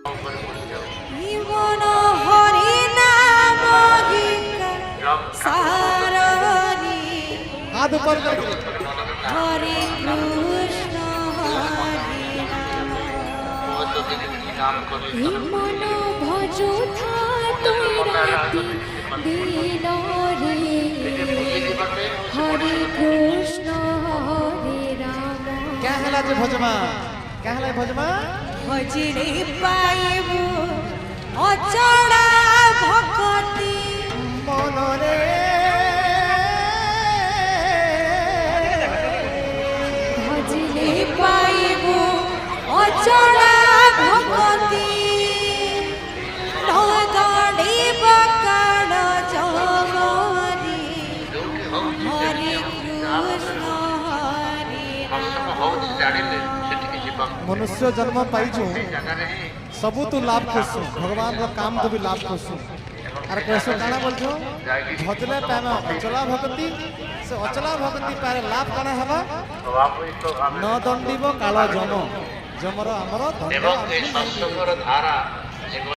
জীবন হরি নাম সারি हाथ ऊपर करके হরে কৃষ্ণ হরে রাম মন ভজ রাতি দিন রে হরে কৃষ্ণ হরে রাম क्या हेला जे भजमा क्या हेला भजमा ভজরে পাইব অচলা ভক্তি मन रे ভজরে পাইব অচলা ভক্তি নগড়িব কাণ জমরি হরে কৃষ্ণ হরে मनुष्य जन्म पाइछु सबु तू लाभ करसु भगवान रो काम तो भी लाभ करसु अरे कैसो काना बोलछो भजले पाना अचला भक्ति से अचला भक्ति पारे लाभ काना हबा न दंडिबो काला जम जमर हमर दंड এবং এই সৎসঙ্গর ধারা